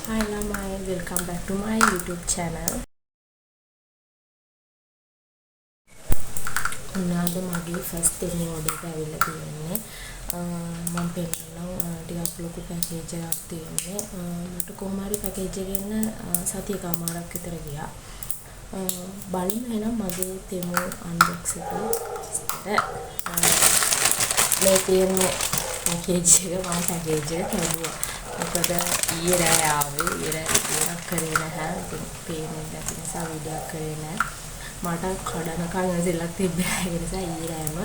Hi Lamai, welcome back to my YouTube channel. ඔන්නද මගේ first ටෙමි order එක ඇවිල්ලා තියෙන්නේ. මම පෙන්නනවා ටිකක් ලොකු පැකේජ් එකක් තියෙන්නේ. මට කොහොම හරි පැකේජ් එකෙන් සතියකමාරක් විතර ගියා. බලන්න එහෙනම් මගේ ටෙමු අන්බොක්ස් එක විස්තර. මේ තියෙන්නේ පැකේජ් එක මම පැකේජ් එක හැදුවා. මොකද ඊයේ රෑ ආවේ ඊයේ රෑ කරේ නැහැ. ඉතින් පේන්නේ නැති නිසා වීඩියෝ කරේ නැහැ. මට කඩනකන් ඉඳලා තිබ්බේ ඒ නිසා ඊයේ රෑම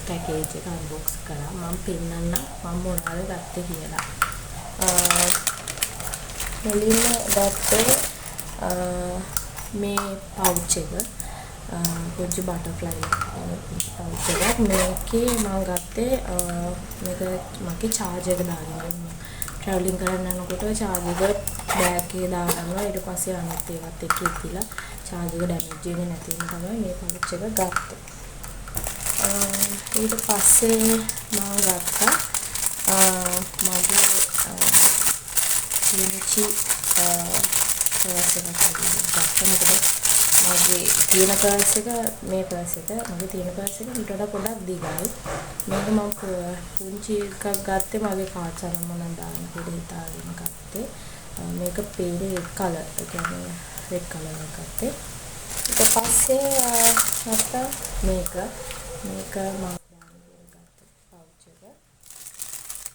පැකේජ් එක අන්බොක්ස් කරා. මම පෙන්නන්න මම මොනවද ගත්තේ කියලා. මුලින්ම ගත්තේ මේ පවුච් එක. පුංචි බටර්ෆ්ලයි පවුච් එකක්. මේකේ මම ගත්තේ මේක මගේ චාර්ජර් එක දාගන්න. ට්‍රැවලින් කරන්න යනකොට චාර්ජර් එක බෑග් එකේ දාගන්නවා. ඊට පස්සේ අනිත් ඒවත් එක්ක ඉතිලා චාර්ජර් එක ඩැමේජ් වෙන්නේ නැති වෙන තමයි මේ පවුච් එක ගත්තේ. ඊට පස්සේ මම ගත්තා මගේ පුංචි පර්ස් එකක් ගත්තා. මොකද මගේ තියෙන පර්ස් එක මේ පර්ස් එක මගේ තියෙන පර්ස් එක ඊට වඩා පොඩ්ඩක් දිගයි. මේක මම පුංචි එකක් ගත්තේ මගේ කාච් අරන් මම දාන්න කියලා හිතාගෙන ගත්තේ. මේක පේන්නේ රෙඩ් කලර්. ඒ කියන්නේ රෙඩ් කලර් එකක් ගත්තේ. ඊට පස්සේ නැත්නම් මේක මම ගත්ත පවුච් එක.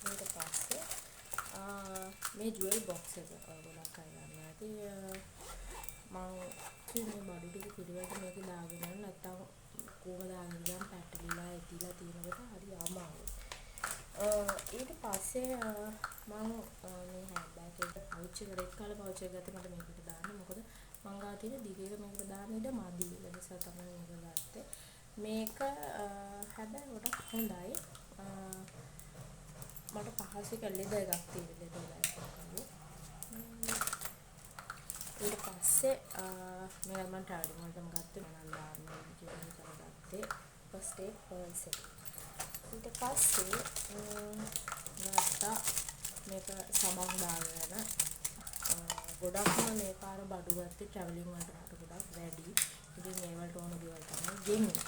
ඊට පස්සේ මේ ජුවල් බොක්ස් එක ගොඩක් අය ගන්න ඇති. මම මේ බඩු ටික පිළිවෙලට මේක දාගෙන යන්න නැත්නම් කොහොම දාගෙන ගියම් පැටලිලා ඇතිලා තියෙනකොට හරි අමාරුයි. ඊට පස්සේ මම මේ හෑන්ඩ් බෑග් එක පවුච් එක රෙඩ් කලර් පවුච් එක ගත්තේ මට මේකට දාන්න. මොකද මං ගාව තියෙන දිග එක මේකට දාන්න ඉඩ මදි. ඒ නිසා තමයි මේක ගත්තේ. මේක හැබැයි ගොඩක් හොඳයි. මට පහසු කළේද එකක් තියෙන්නේ ලෙඩ බෑග් එකක්. ඊට පස්සේ මේක මම ට්‍රැවලින් වලටම ගත්තේ. මම දාන්න කියලා හිතලා ගත්තේ. ෆස්ට් ඒඩ් පර්ස් එක. ඊට පස්සේ ගත්තා මේක සමන් දාගෙන ගොඩක්ම මේ පාර බඩු ගත්තේ ට්‍රැවලින් වලට ගොඩක් වැඩි. ඉතින් මේ වලට ඕන දේවල් තමයි ගෙන්නේ.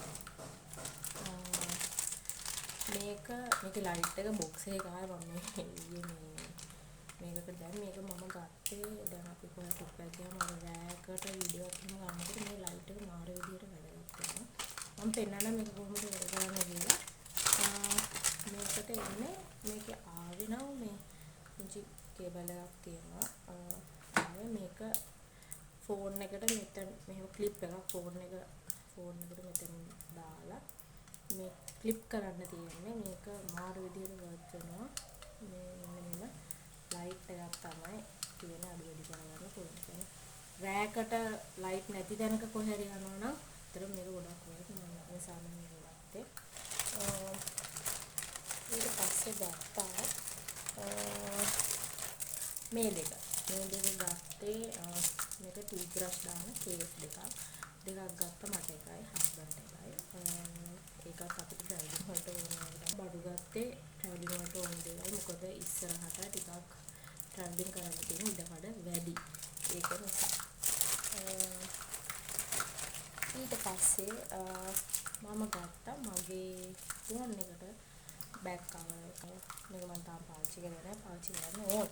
මේකේ ලයිට් එක බොක්ස් එකේ ගාව මම මේකට දැන් මේක මම ගත්තේ දැන් අපි කොහේ ට්‍රිප් එකක් ගියාම අර රෑකට වීඩියෝ එකක් ගන්නකොට මේ ලයිට් එක මාර විදියට වැදගත් වෙනවා. මම පෙන්නන්න මේක කොහොමද වැඩ කරන්නේ කියලා. මේකට එන්නේ මේකේ ආවේ නම් මේ පුංචි කේබල් එකක් තියෙනවා. මේක ෆෝන් එකට මෙතන මෙහෙම ක්ලිප් එකක් ෆෝන් එකට මෙතන දාලා මේ ක්ලිප් කරන්න තියෙන්නේ. මේක මාර විදියට වර්ක් වෙනවා. මේ මෙන්න ලයිට් එකක් තමයි තියෙන අඩු වැඩි කරගන්න පුළුවන්. රෑකට ලයිට් නැති තැනක කොහේ හරි යනවා නම් අතර මේක ගොඩක් වර්ක් වෙනවා. ඒ සාමාන්‍ය ගොඩක්ද ඊට පස්සේ ගත්තා මේ දෙක ගත්තේ මේක ටූත් බ්‍රෂ් දාන කේස් දෙකක් ගත්තා. මට එකයි හස්බන්ඩ් එකයි. ඒකත් අපිට ට්‍රැවලින් වලට ඕන බඩු ගත්තේ ට්‍රැවලින් වලට ඕන දේවල්. මොකද ඉස්සරහට ටිකක් ට්‍රැවලින් කරන්න තියෙන ඉඩකඩ වැඩි. ඒක නිසා ඊට පස්සේ මම ගත්තා මගේ ෆෝන් එකට බෑග් කවර් එක. මේක මම තාම පාවිච්චි කරලා නැහැ. පාවිච්චි කරන්න ඕන.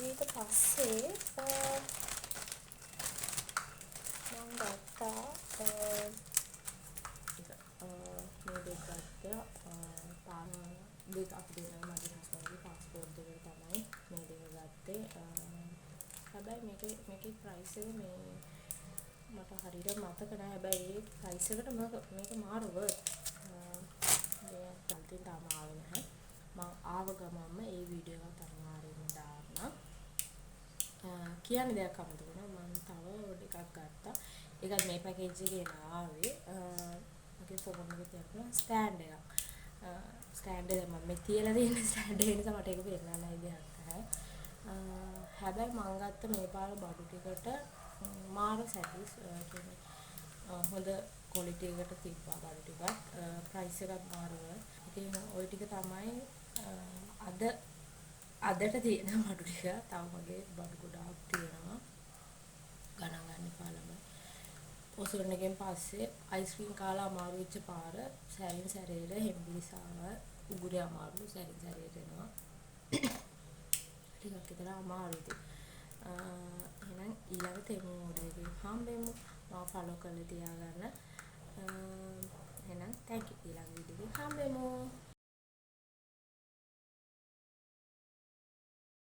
ඊට පස්සේ මම ගත්තා මේ දෙක ගත්තා. දෙක අපිට දෙනවා මගේ හස්බන්ඩ්ගේ පාස්පෝර්ට් දෙක තමයි මේ දෙක ගත්තේ. හැබැයි මේකේ ප්‍රයිස් එක මට හරියට මතක නැහැ. හැබැයි ඒ ප්‍රයිස් එකට මේක මාර වර්ත්. මේ තාම ආවේ නැහැ. මම ආව ගමන්ම ඒ වීඩියෝ එකත් අනිවාර්යයෙන්ම දාන්න. කියන්නේ දෙයක් අමතක වුණා. මම තව එකක් ගත්තා. ඒකත් මේ පැකේජ් එකේ ආවේ. මගේ ෆෝන් එකේ තියපු ස්ටෑන්ඩ් එකක්. ස්ටෑන්ඩ් එක මම මේ තියලා තියෙන ස්ටෑන්ඩ් එක නිසා මට ඒක පෙන්නන්න ඉඩයක් නැහැ. හැබැයි මම ගත්ත මේ පාර බඩු ටිකට මාර සැටිස් කියන්නේ හොඳ ක්වොලිටි එකකට තිබ්බා බඩු ටිකක්. ප්‍රයිස් එකත් මාරුව. ඉතින් ওই ටික තමයි අද අදට තියෙන බඩු ටික තව මගේ බඩු ගොඩාක් තියෙනවා. ගණන් ගන්න එපා ළමයි. ඔසවන එකෙන් පස්සේ අයිස්ක්‍රීම් කාලා අමාරු වෙච්ච පාර සැරින් සැරේට හෙම්බිරිසාව උගුරේ අමාරු සැරින් සැරේට එනවා. ටිකක් විතර අමාරුයි. එහෙනම් ඊළඟ තෙමු මොඩේකින් හම්බෙමු. මම ෆලෝ කරලා තියාගන්න.